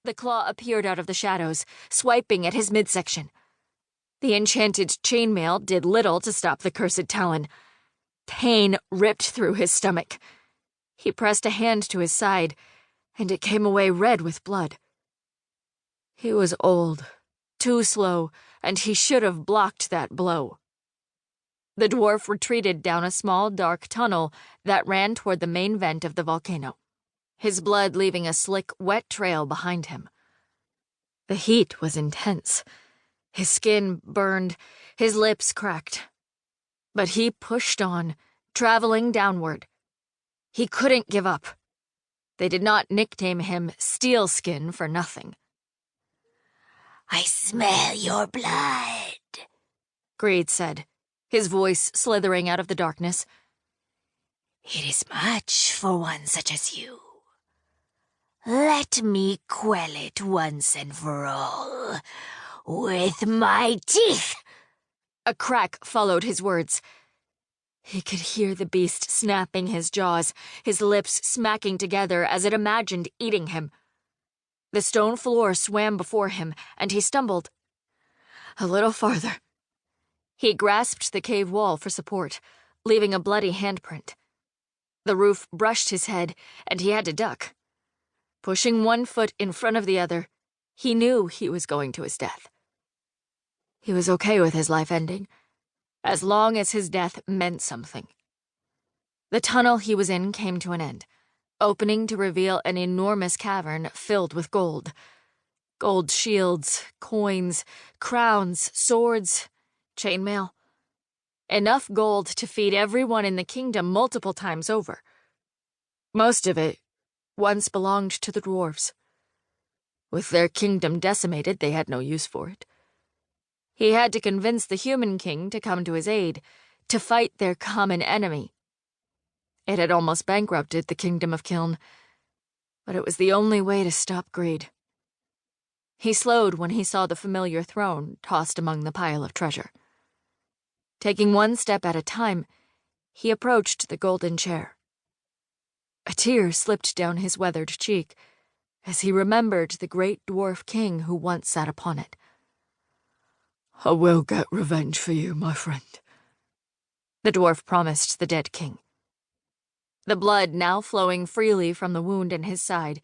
The claw appeared out of the shadows, swiping at his midsection. The enchanted chainmail did little to stop the cursed talon. Pain ripped through his stomach. He pressed a hand to his side, and it came away red with blood. He was old, too slow, and he should have blocked that blow. The dwarf retreated down a small, dark tunnel that ran toward the main vent of the volcano, his blood leaving a slick, wet trail behind him. The heat was intense. His skin burned, his lips cracked. But he pushed on, traveling downward. He couldn't give up. They did not nickname him Steelskin for nothing. "I smell your blood," Greed said, his voice slithering out of the darkness. "It is much for one such as you. Let me quell it once and for all, with my teeth." A crack followed his words. He could hear the beast snapping his jaws, his lips smacking together as it imagined eating him. The stone floor swam before him, and he stumbled. A little farther. He grasped the cave wall for support, leaving a bloody handprint. The roof brushed his head, and he had to duck. Pushing one foot in front of the other, he knew he was going to his death. He was okay with his life ending, as long as his death meant something. The tunnel he was in came to an end, opening to reveal an enormous cavern filled with gold. Gold shields, coins, crowns, swords, chainmail. Enough gold to feed everyone in the kingdom multiple times over. Most of it once belonged to the dwarves. With their kingdom decimated, they had no use for it. He had to convince the human king to come to his aid, to fight their common enemy. It had almost bankrupted the kingdom of Kiln, but it was the only way to stop greed. He slowed when he saw the familiar throne tossed among the pile of treasure. Taking one step at a time, he approached the golden chair. A tear slipped down his weathered cheek as he remembered the great dwarf king who once sat upon it. "I will get revenge for you, my friend," the dwarf promised the dead king. The blood now flowing freely from the wound in his side,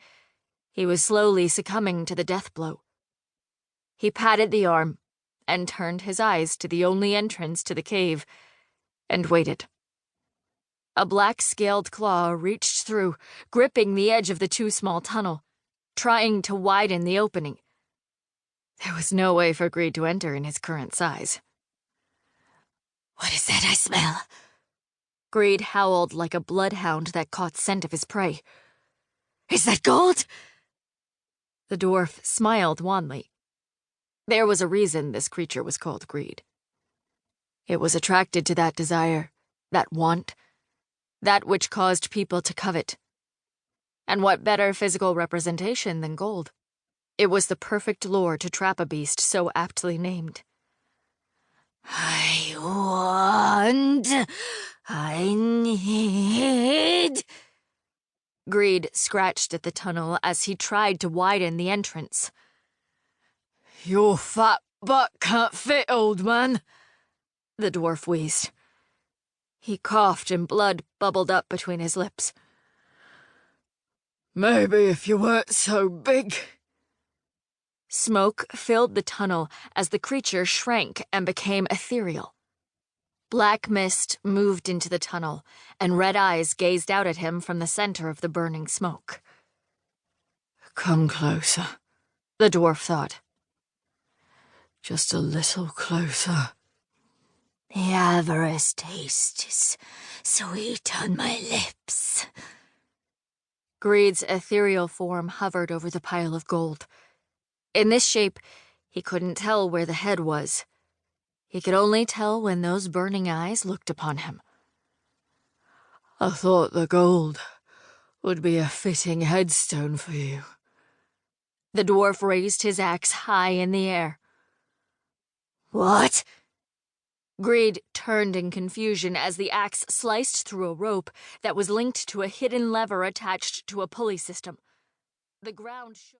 he was slowly succumbing to the death blow. He patted the arm and turned his eyes to the only entrance to the cave, and waited. A black-scaled claw reached through, gripping the edge of the too small tunnel, trying to widen the opening. There was no way for Greed to enter in his current size. "What is that I smell?" Greed howled like a bloodhound that caught scent of his prey. "Is that gold?" The dwarf smiled wanly. There was a reason this creature was called Greed. It was attracted to that desire, that want, that which caused people to covet. And what better physical representation than gold? It was the perfect lure to trap a beast so aptly named. "I want... I need..." Greed scratched at the tunnel as he tried to widen the entrance. "Your fat butt can't fit, old man," the dwarf wheezed. He coughed and blood bubbled up between his lips. "Maybe if you weren't so big." Smoke filled the tunnel as the creature shrank and became ethereal. Black mist moved into the tunnel, and red eyes gazed out at him from the center of the burning smoke. "Come closer," the dwarf thought. "Just a little closer." "The avarice taste is sweet on my lips." Greed's ethereal form hovered over the pile of gold. In this shape, he couldn't tell where the head was. He could only tell when those burning eyes looked upon him. "I thought the gold would be a fitting headstone for you." The dwarf raised his axe high in the air. "What?" Greed turned in confusion as the axe sliced through a rope that was linked to a hidden lever attached to a pulley system. The ground shook.